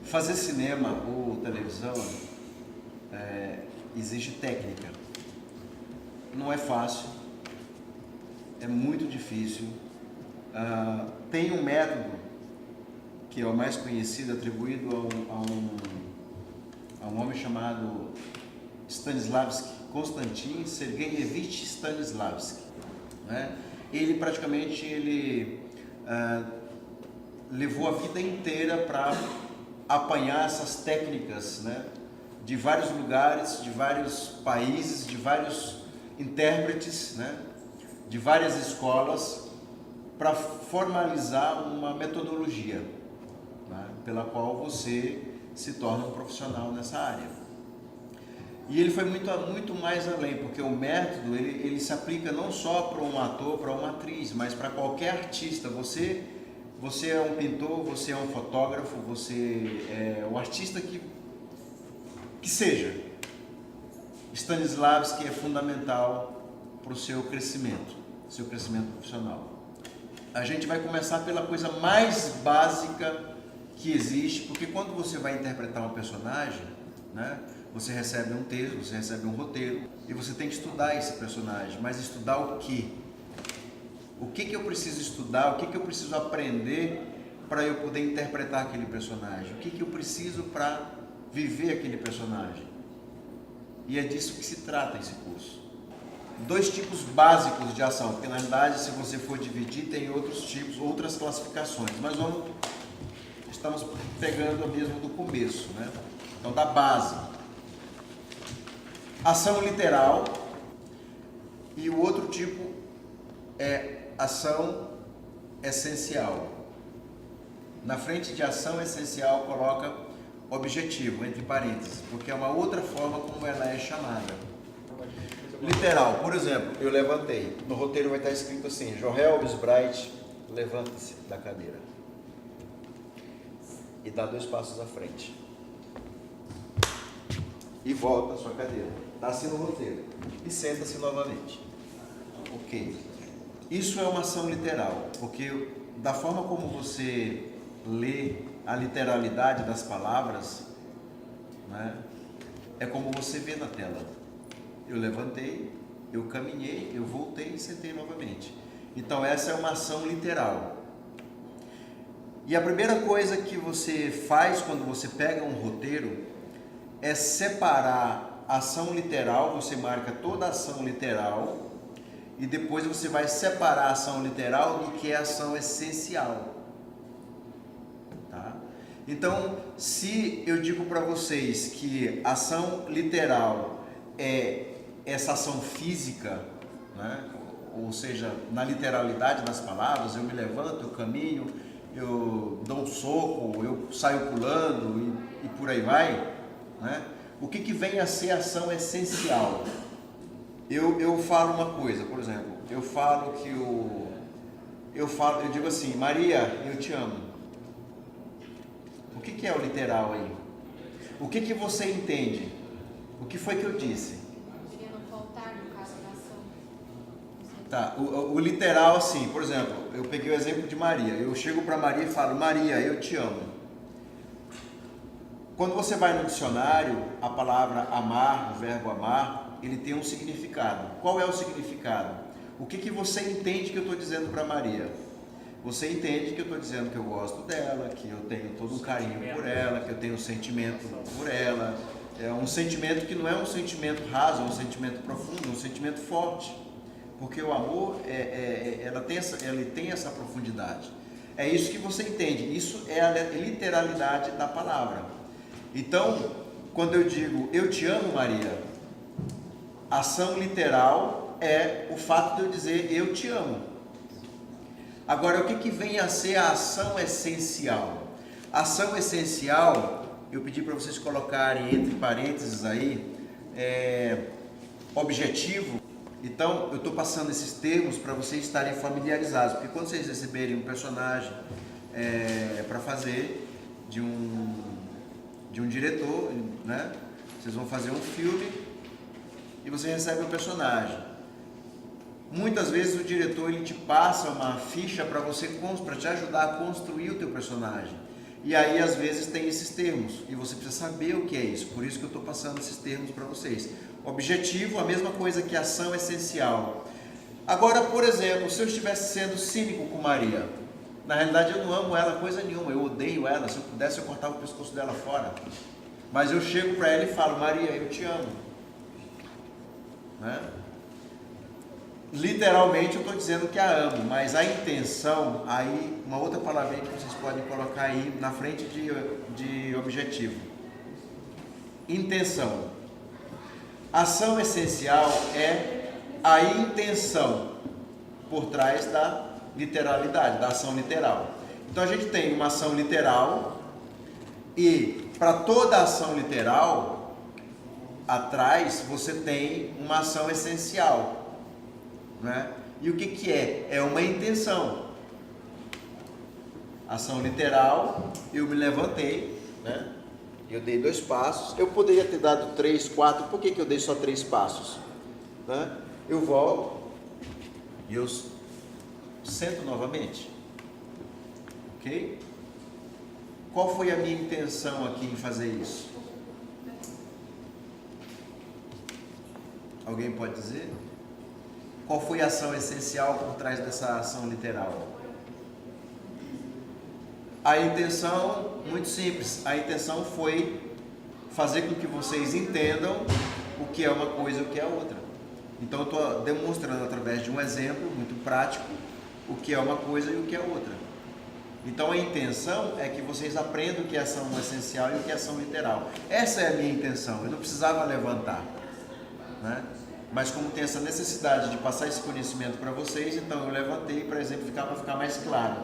Fazer cinema ou televisão exige técnica. Não é fácil, é muito difícil. Tem um método que é o mais conhecido, atribuído a um homem chamado Stanislavski, Konstantin Sergeyevich Stanislavski, né? Ele praticamente levou a vida inteira para apanhar essas técnicas, né, de vários lugares, de vários países, de vários intérpretes, né, de várias escolas, para formalizar uma metodologia, né, pela qual você se torna um profissional nessa área. E ele foi muito mais além, porque o método ele se aplica não só para um ator, para uma atriz, mas para qualquer artista. Você é um pintor, você é um fotógrafo, você é o artista que seja. Stanislavski é fundamental para o seu crescimento profissional. A gente vai começar pela coisa mais básica que existe, porque quando você vai interpretar um personagem, né, você recebe um texto, você recebe um roteiro e você tem que estudar esse personagem. Mas estudar o quê? O que eu preciso estudar? O que eu preciso aprender para eu poder interpretar aquele personagem? O que eu preciso para viver aquele personagem? E é disso que se trata esse curso. 2 tipos básicos de ação, porque na verdade, se você for dividir, tem outros tipos, outras classificações. Mas estamos pegando mesmo do começo, né? Então, da base. Ação literal, e o outro tipo é ação essencial. Na frente de ação essencial coloca objetivo, entre parênteses, porque é uma outra forma como ela é chamada. Literal, por exemplo, eu levantei. No roteiro vai estar escrito assim: Joel Bright, levanta-se da cadeira e dá 2 passos à frente e volta à sua cadeira. Está assim no roteiro. E senta-se novamente. Ok. Isso é uma ação literal, porque da forma como você lê a literalidade das palavras, né, é como você vê na tela. Eu levantei, eu caminhei, eu voltei e sentei novamente. Então essa é uma ação literal. E a primeira coisa que você faz quando você pega um roteiro é separar a ação literal. Você marca toda a ação literal e depois você vai separar a ação literal do que é a ação essencial. Tá? Então, se eu digo para vocês que ação literal é essa ação física, né? Ou seja, na literalidade das palavras, eu me levanto, eu caminho, eu dou um soco, eu saio pulando e por aí vai, né? O que vem a ser ação essencial? Eu falo uma coisa, por exemplo, eu digo assim: Maria, eu te amo. O que é o literal aí? O que você entende? O que foi que eu disse? Poderia não faltar no caso da ação. Tá, o literal assim, por exemplo, eu peguei o exemplo de Maria. Eu chego para Maria e falo: Maria, eu te amo. Quando você vai no dicionário, a palavra amar, o verbo amar, ele tem um significado. Qual é o significado? O que você entende que eu estou dizendo para Maria? Você entende que eu estou dizendo que eu gosto dela, que eu tenho todo um carinho por ela, que eu tenho um sentimento por ela. É um sentimento que não é um sentimento raso, é um sentimento profundo, é um sentimento forte. Porque o amor, ele tem essa profundidade. É isso que você entende. Isso é a literalidade da palavra. Então, quando eu digo eu te amo, Maria, ação literal é o fato de eu dizer eu te amo. Agora, o que vem a ser a ação essencial? A ação essencial, eu pedi para vocês colocarem entre parênteses aí, objetivo. Então, eu estou passando esses termos para vocês estarem familiarizados, porque quando vocês receberem um personagem para fazer de um diretor, né? Vocês vão fazer um filme e você recebe um personagem. Muitas vezes o diretor ele te passa uma ficha para te ajudar a construir o teu personagem. E aí, às vezes, tem esses termos, e você precisa saber o que é isso. Por isso que eu estou passando esses termos para vocês. Objetivo, a mesma coisa que ação essencial. Agora, por exemplo, se eu estivesse sendo cínico com Maria, na realidade eu não amo ela coisa nenhuma, eu odeio ela, se eu pudesse eu cortava o pescoço dela fora. Mas eu chego para ela e falo, Maria, eu te amo. Né? Literalmente eu estou dizendo que a amo, mas a intenção, aí uma outra palavrinha que vocês podem colocar aí na frente de objetivo. Intenção. Ação essencial é a intenção por trás da literalidade, da ação literal. Então a gente tem uma ação literal e para toda ação literal, atrás você tem uma ação essencial. Né? E o que é? É uma intenção. Ação literal, eu me levantei, né? Eu dei 2 passos, eu poderia ter dado 3, 4, por que eu dei só 3 passos? Né? Eu volto e eu sento novamente, ok? Qual foi a minha intenção aqui em fazer isso? Alguém pode dizer? Qual foi a ação essencial por trás dessa ação literal? A intenção, muito simples, a intenção foi fazer com que vocês entendam o que é uma coisa e o que é outra. Então eu estou demonstrando através de um exemplo muito prático o que é uma coisa e o que é outra. Então a intenção é que vocês aprendam o que é ação essencial e o que é ação literal. Essa é a minha intenção, eu não precisava levantar, né? Mas como tem essa necessidade de passar esse conhecimento para vocês, então eu levantei para exemplificar, para ficar mais claro.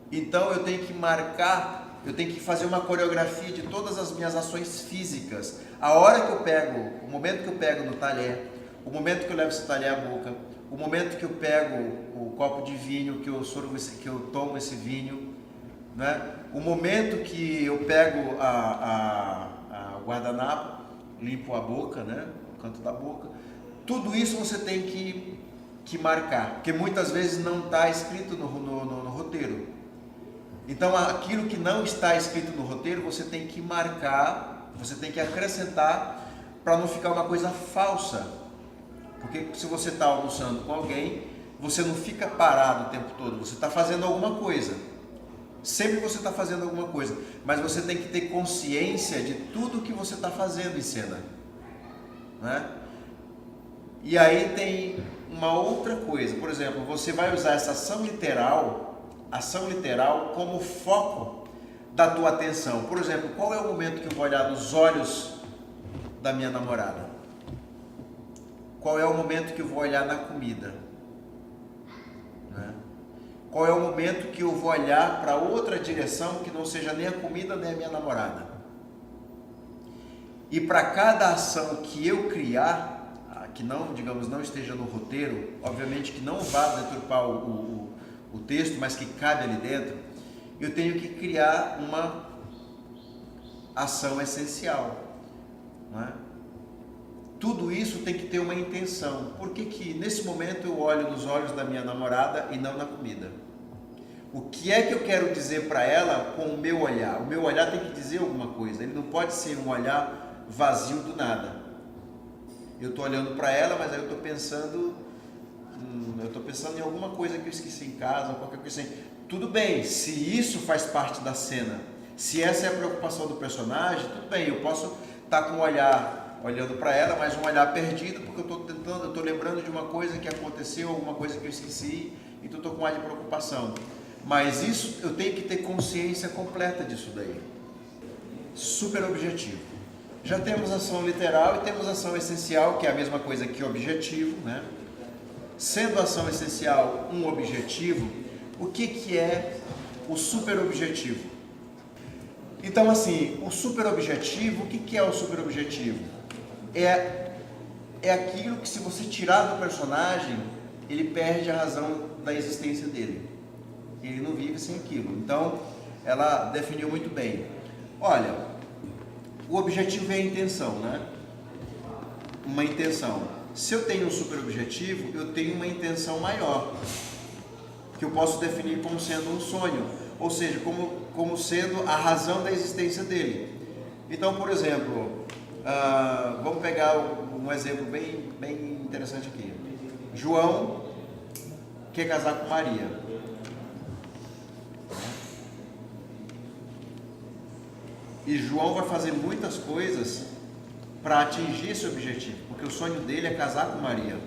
Então eu tenho que marcar, eu tenho que fazer uma coreografia de todas as minhas ações físicas. A hora que eu pego, o momento que eu pego no talher, o momento que eu levo esse talher à boca, o momento que eu pego o copo de vinho, que eu tomo esse vinho, né? O momento que eu pego a guardanapo, limpo a boca, né? O canto da boca. Tudo isso você tem que marcar, porque muitas vezes não está escrito no roteiro. Então aquilo que não está escrito no roteiro, você tem que marcar, você tem que acrescentar para não ficar uma coisa falsa. Porque se você está almoçando com alguém, você não fica parado o tempo todo, você está fazendo alguma coisa. Sempre você está fazendo alguma coisa, mas você tem que ter consciência de tudo que você está fazendo em cena, né? E aí tem uma outra coisa, por exemplo, você vai usar essa ação literal como foco da tua atenção. Por exemplo, qual é o momento que eu vou olhar nos olhos da minha namorada? Qual é o momento que eu vou olhar na comida? Né? Qual é o momento que eu vou olhar para outra direção que não seja nem a comida nem a minha namorada? E para cada ação que eu criar, que não, digamos, não esteja no roteiro, obviamente que não vá deturpar o texto, mas que cabe ali dentro, eu tenho que criar uma ação essencial, não é? Tudo isso tem que ter uma intenção. Por que nesse momento eu olho nos olhos da minha namorada e não na comida? O que é que eu quero dizer para ela com o meu olhar? O meu olhar tem que dizer alguma coisa, ele não pode ser um olhar vazio do nada. Eu estou olhando para ela, mas aí eu estou pensando em alguma coisa que eu esqueci em casa, qualquer coisa assim. Tudo bem, se isso faz parte da cena, se essa é a preocupação do personagem, tudo bem, eu posso estar com um olhar olhando para ela, mas um olhar perdido, porque eu estou lembrando de uma coisa que aconteceu, alguma coisa que eu esqueci, então estou com um ar de preocupação. Mas isso, eu tenho que ter consciência completa disso daí. Super objetivo. Já temos ação literal e temos ação essencial, que é a mesma coisa que objetivo, né? Sendo ação essencial um objetivo, o que é o super objetivo? Então, assim, o super objetivo, o que é o super objetivo? É aquilo que, se você tirar do personagem, ele perde a razão da existência dele. Ele não vive sem aquilo. Então, ela definiu muito bem. Olha, o objetivo é a intenção, né? Uma intenção. Se eu tenho um super objetivo, eu tenho uma intenção maior. que eu posso definir como sendo um sonho, ou seja, como sendo a razão da existência dele. Então, por exemplo, vamos pegar um exemplo bem interessante aqui. João quer casar com Maria. E João vai fazer muitas coisas para atingir esse objetivo, porque o sonho dele é casar com Maria.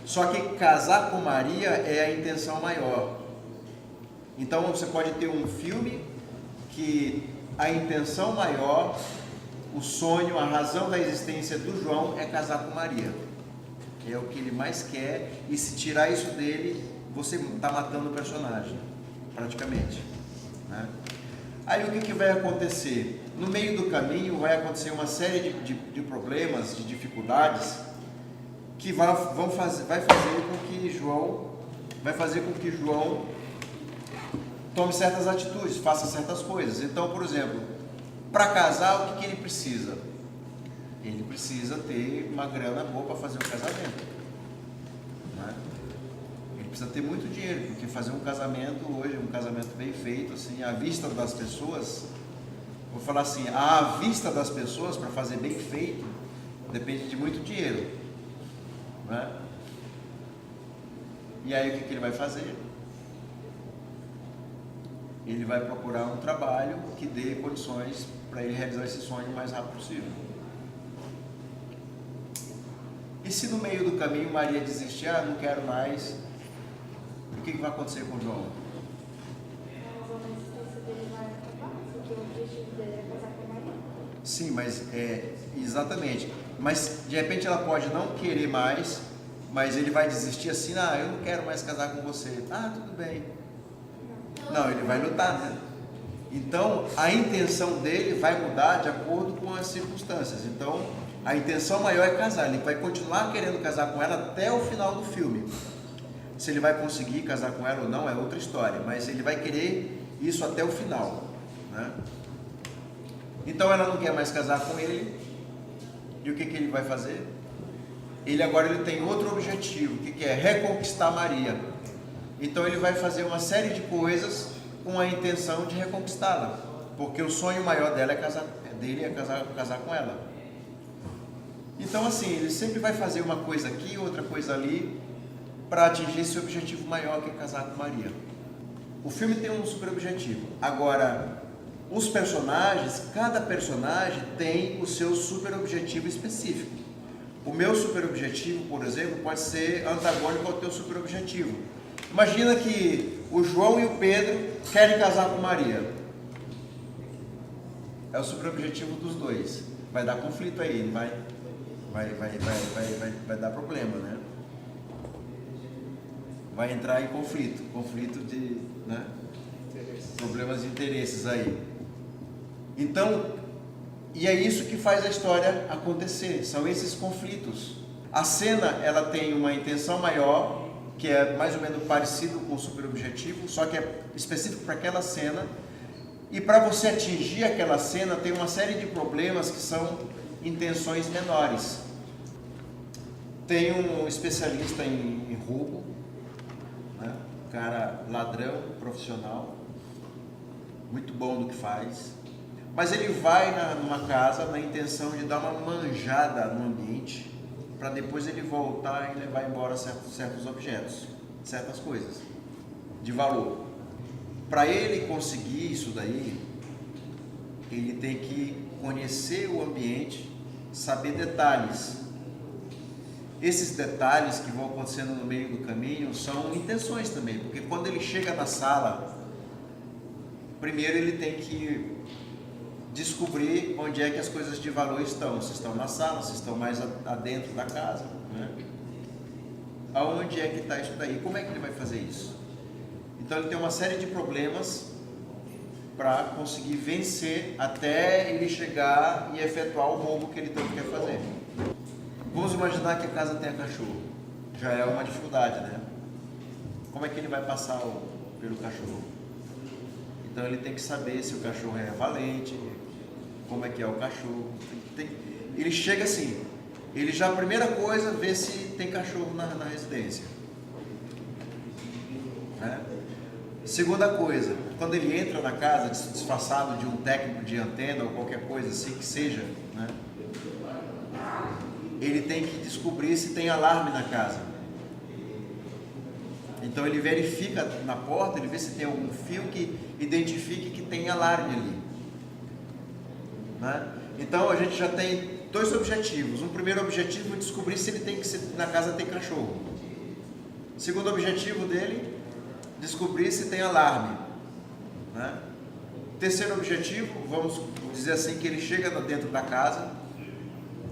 Só que casar com Maria é a intenção maior. Então você pode ter um filme que a intenção maior, o sonho, a razão da existência do João é casar com Maria. É o que ele mais quer, e se tirar isso dele, você está matando o personagem, praticamente, né? Aí o que vai acontecer? No meio do caminho vai acontecer uma série de problemas, de dificuldades, que vai fazer com que João tome certas atitudes, faça certas coisas. Então, por exemplo, para casar, o que ele precisa? Ele precisa ter uma grana boa para fazer um casamento, né? Ele precisa ter muito dinheiro, porque fazer um casamento hoje, um casamento bem feito, assim, à vista das pessoas, vou falar assim, à vista das pessoas, para fazer bem feito, depende de muito dinheiro, né? E aí o que ele vai fazer? Ele vai procurar um trabalho que dê condições para ele realizar esse sonho o mais rápido possível. E se no meio do caminho Maria desistir, não quero mais, o que vai acontecer com João? Sim, mas exatamente. Mas de repente ela pode não querer mais, mas ele vai desistir assim, eu não quero mais casar com você. Tudo bem. Não, ele vai lutar, né? Então a intenção dele vai mudar de acordo com as circunstâncias. Então a intenção maior é casar. Ele vai continuar querendo casar com ela até o final do filme. Se ele vai conseguir casar com ela ou não é outra história, mas ele vai querer isso até o final, né? Então ela não quer mais casar com ele. E o que ele vai fazer? Agora ele tem outro objetivo, que é reconquistar Maria. Então ele vai fazer uma série de coisas com a intenção de reconquistá-la, porque o sonho maior dele é casar com ela. Então assim, ele sempre vai fazer uma coisa aqui, outra coisa ali, para atingir esse objetivo maior, que é casar com Maria. O filme tem um super objetivo. Agora, os personagens, cada personagem tem o seu super objetivo específico. O meu super objetivo, por exemplo, pode ser antagônico ao teu super objetivo. Imagina que o João e o Pedro querem casar com Maria. É o super objetivo dos dois. Vai dar conflito aí, não vai? Vai dar problema, né? Vai entrar em conflito de, né? Problemas de interesses aí. Então, e é isso que faz a história acontecer, são esses conflitos. A cena, ela tem uma intenção maior, que é mais ou menos parecido com o super objetivo, só que é específico para aquela cena. E para você atingir aquela cena, tem uma série de problemas que são intenções menores. Tem um especialista em roubo, né? Cara ladrão, profissional, muito bom do que faz. Mas ele vai numa casa na intenção de dar uma manjada no ambiente, para depois ele voltar e levar embora certos objetos, certas coisas de valor. Para ele conseguir isso daí, ele tem que conhecer o ambiente, saber detalhes. Esses detalhes que vão acontecendo no meio do caminho são intenções também, porque quando ele chega na sala, primeiro ele tem que descobrir onde é que as coisas de valor estão, se estão na sala, se estão mais adentro da casa, né? Aonde é que está isso daí? Como é que ele vai fazer isso? Então ele tem uma série de problemas para conseguir vencer até ele chegar e efetuar o roubo que ele tanto quer fazer. Vamos imaginar que a casa tenha cachorro, já é uma dificuldade, né? Como é que ele vai passar pelo cachorro? Então ele tem que saber se o cachorro é valente, como é que é o cachorro. Ele chega assim, ele já, a primeira coisa, vê se tem cachorro na residência. Segunda coisa, quando ele entra na casa disfarçado de um técnico de antena ou qualquer coisa assim que seja, né? Ele tem que descobrir se tem alarme na casa. Então ele verifica na porta, ele vê se tem algum fio que identifique que tem alarme ali, né? Então a gente já tem dois objetivos. Um primeiro objetivo é descobrir se na casa tem cachorro. Segundo objetivo dele, descobrir se tem alarme, né? Terceiro objetivo, vamos dizer assim, que ele chega dentro da casa,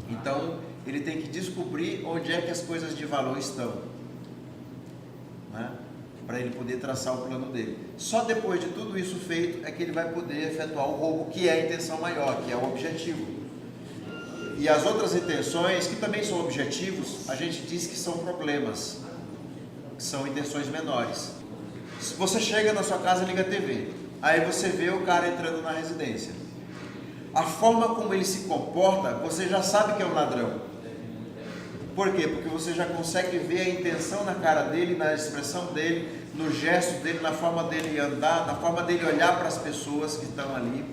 então ele tem que descobrir onde é que as coisas de valor estão, né? Para ele poder traçar o plano dele. Só depois de tudo isso feito é que ele vai poder efetuar o roubo, que é a intenção maior, que é o objetivo. E as outras intenções, que também são objetivos, a gente diz que são problemas, que são intenções menores. Se você chega na sua casa e liga a TV, aí você vê o cara entrando na residência. A forma como ele se comporta, você já sabe que é um ladrão. Por quê? Porque você já consegue ver a intenção na cara dele, na expressão dele, no gesto dele, na forma dele andar, na forma dele olhar para as pessoas que estão ali.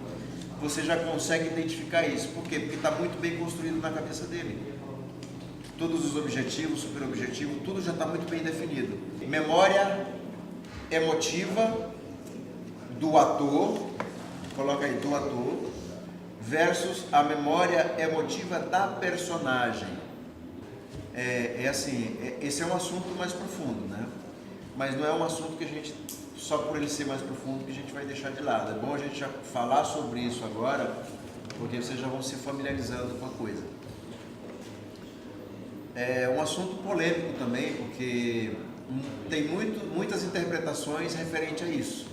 Você já consegue identificar isso. Por quê? Porque está muito bem construído na cabeça dele. Todos os objetivos, superobjetivo, tudo já está muito bem definido. Memória emotiva do ator, coloca aí, do ator, versus a memória emotiva da personagem. Esse é um assunto mais profundo, né? Mas não é um assunto que a gente, só por ele ser mais profundo, que a gente vai deixar de lado. É bom a gente já falar sobre isso agora, porque vocês já vão se familiarizando com a coisa. É um assunto polêmico também, porque tem muitas interpretações referente a isso,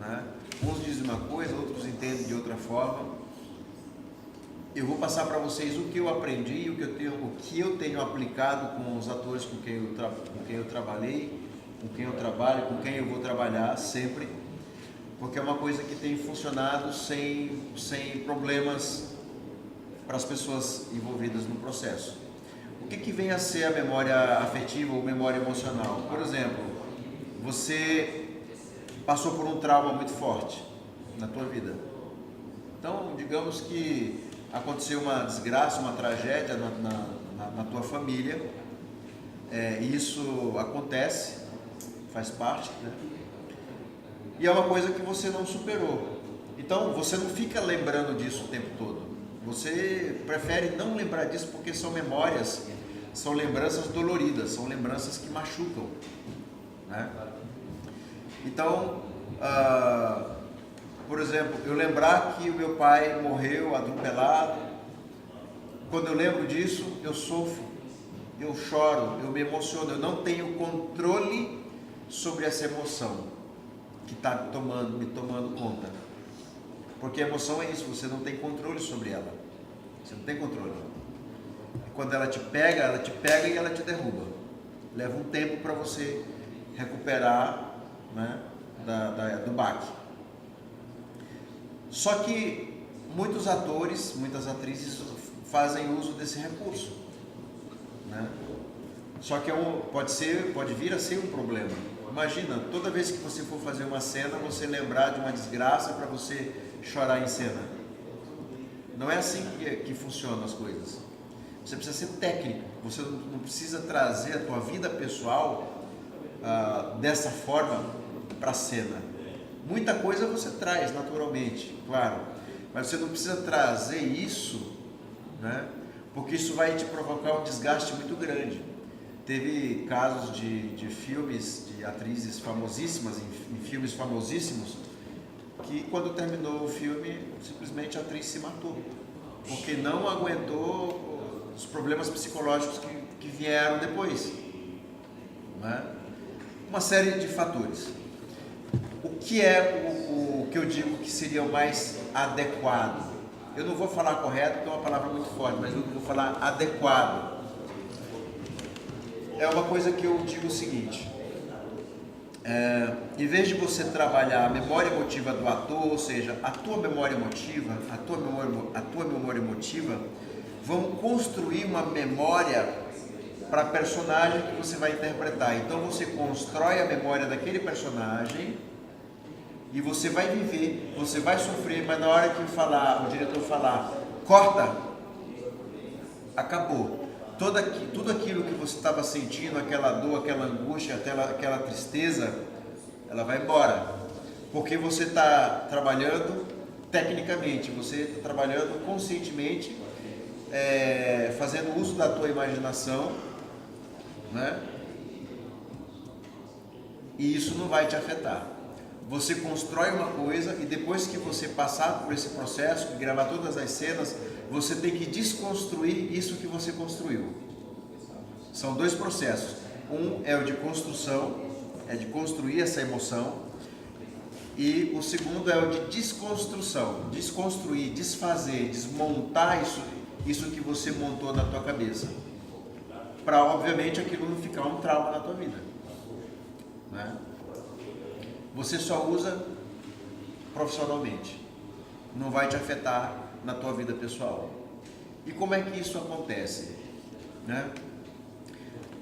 né? Uns dizem uma coisa, outros entendem de outra forma. Eu vou passar para vocês o que eu aprendi e o que eu tenho aplicado com os atores com quem eu trabalhei, com quem eu trabalho, com quem eu vou trabalhar sempre, porque é uma coisa que tem funcionado sem problemas para as pessoas envolvidas no processo. O que vem a ser a memória afetiva ou memória emocional? Por exemplo, você passou por um trauma muito forte na tua vida. Então, digamos que aconteceu uma desgraça, uma tragédia na tua família, isso acontece, faz parte, né? E é uma coisa que você não superou. Então, você não fica lembrando disso o tempo todo. Você prefere não lembrar disso porque são memórias, são lembranças doloridas, são lembranças que machucam, né? Então, por exemplo, eu lembrar que o meu pai morreu atropelado, quando eu lembro disso, eu sofro, eu choro, eu me emociono, eu não tenho controle sobre essa emoção que está me tomando conta. Porque a emoção é isso, você não tem controle sobre ela. Você não tem controle. Quando ela te pega e ela te derruba. Leva um tempo para você recuperar, né, do baque. Só que muitos atores, muitas atrizes fazem uso desse recurso, né? Só que pode vir a ser um problema. Imagina, toda vez que você for fazer uma cena, você lembrar de uma desgraça para você chorar em cena. Não é assim que funcionam as coisas. Você precisa ser técnico, você não precisa trazer a tua vida pessoal dessa forma para a cena. Muita coisa você traz naturalmente, claro, mas você não precisa trazer isso, né? Porque isso vai te provocar um desgaste muito grande. Teve casos de filmes, de atrizes famosíssimas, em filmes famosíssimos, que quando terminou o filme, simplesmente a atriz se matou, porque não aguentou os problemas psicológicos que vieram depois, né? Uma série de fatores. O que é o que eu digo que seria o mais adequado? Eu não vou falar correto, porque é uma palavra muito forte, mas eu vou falar adequado. É uma coisa que eu digo o seguinte: em vez de você trabalhar a memória emotiva do ator, ou seja, a tua memória emotiva, vamos construir uma memória para a personagem que você vai interpretar. Então você constrói a memória daquele personagem E você vai viver, você vai sofrer, mas na hora que falar, o diretor falar, corta, acabou. Tudo aquilo que você estava sentindo, aquela dor, aquela angústia, aquela tristeza, ela vai embora. Porque você está trabalhando tecnicamente, você está trabalhando conscientemente, fazendo uso da tua imaginação, né? E isso não vai te afetar. Você constrói uma coisa e depois que você passar por esse processo, gravar todas as cenas, você tem que desconstruir isso que você construiu. São dois processos. Um é o de construção, é de construir essa emoção, e o segundo é o de desconstrução, desconstruir, desfazer, desmontar isso que você montou na tua cabeça, para obviamente aquilo não ficar um trauma na tua vida, né? Você só usa profissionalmente, não vai te afetar na tua vida pessoal. E como é que isso acontece, né?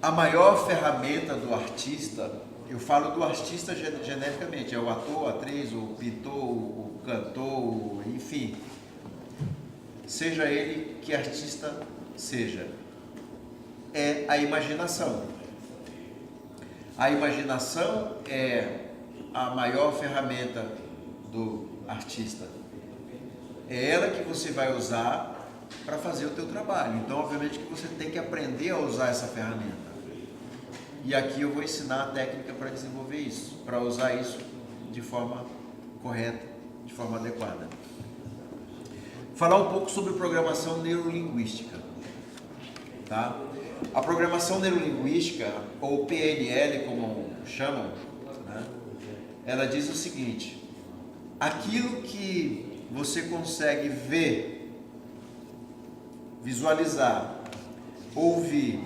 A maior ferramenta do artista, eu falo do artista genericamente, é o ator, a atriz, o pintor, o cantor, enfim, seja ele que artista seja, é a imaginação. A imaginação é a maior ferramenta do artista. É ela que você vai usar para fazer o teu trabalho. Então, obviamente que você tem que aprender a usar essa ferramenta. E aqui eu vou ensinar a técnica para desenvolver isso, para usar isso de forma correta, de forma adequada. Falar um pouco sobre programação neurolinguística, tá? A programação neurolinguística, ou PNL como chamam, né? Ela diz o seguinte: aquilo que você consegue ver, visualizar, ouvir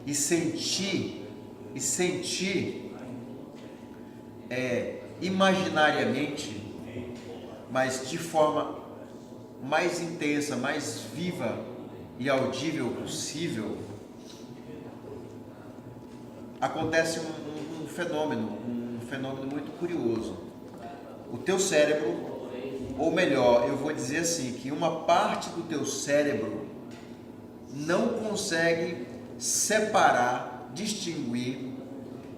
e sentir imaginariamente, mas de forma mais intensa, mais viva e audível possível, acontece um fenômeno muito curioso. O teu cérebro, ou melhor, eu vou dizer assim, que uma parte do teu cérebro não consegue separar, distinguir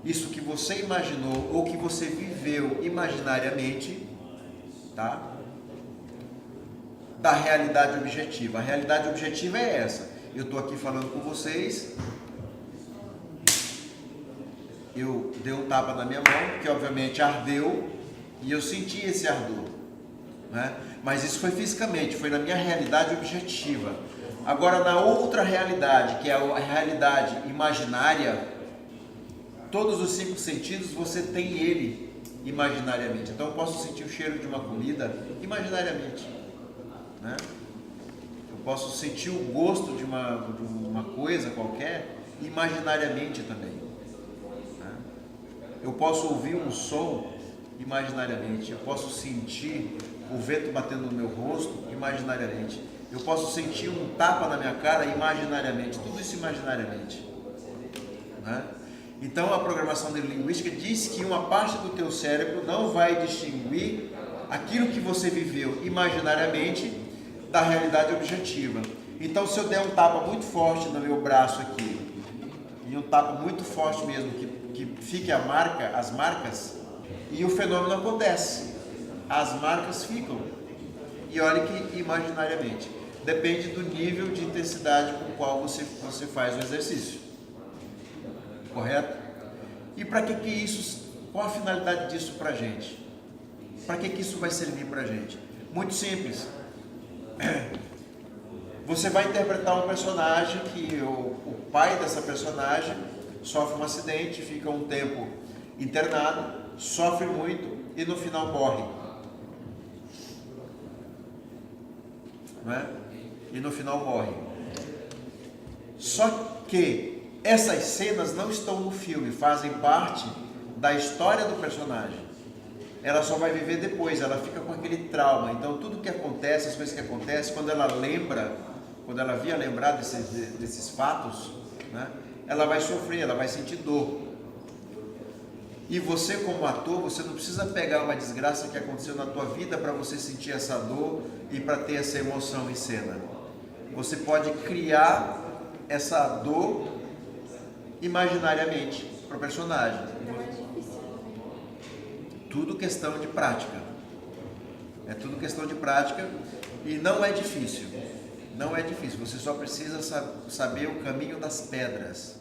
isso que você imaginou ou que você viveu imaginariamente, tá? Da realidade objetiva. A realidade objetiva é essa. Eu estou aqui falando com vocês, eu dei um tapa na minha mão, que obviamente ardeu, e eu senti esse ardor, né? Mas isso foi fisicamente, foi na minha realidade objetiva. Agora, na outra realidade, que é a realidade imaginária, todos os 5 sentidos você tem ele imaginariamente. Então eu posso sentir o cheiro de uma comida imaginariamente, né? Eu posso sentir o gosto de uma coisa qualquer imaginariamente também, né? Eu posso ouvir um som imaginariamente. Eu posso sentir o vento batendo no meu rosto imaginariamente. Eu posso sentir um tapa na minha cara imaginariamente. Tudo isso imaginariamente, né? Então a programação neurolinguística diz que uma parte do teu cérebro não vai distinguir aquilo que você viveu imaginariamente da realidade objetiva. Então, se eu der um tapa muito forte no meu braço aqui, e um tapa muito forte mesmo, que fique as marcas, e o fenômeno acontece, as marcas ficam. E olha que imaginariamente, depende do nível de intensidade com o qual você faz o exercício, correto? E para que isso, qual a finalidade disso para a gente? Para que isso vai servir para a gente? Muito simples. Você vai interpretar um personagem que o pai dessa personagem sofre um acidente, fica um tempo internado, sofre muito e no final morre, não é? E no final morre. Só que essas cenas não estão no filme, fazem parte da história do personagem. Ela só vai viver depois, ela fica com aquele trauma. Então tudo que acontece, as coisas que acontecem, quando ela via lembrar desses fatos, né, ela vai sofrer, ela vai sentir dor. E você como ator, você não precisa pegar uma desgraça que aconteceu na tua vida para você sentir essa dor e para ter essa emoção em cena. Você pode criar essa dor imaginariamente para o personagem. Não é difícil. Tudo questão de prática. É tudo questão de prática e não é difícil. Não é difícil, você só precisa saber o caminho das pedras.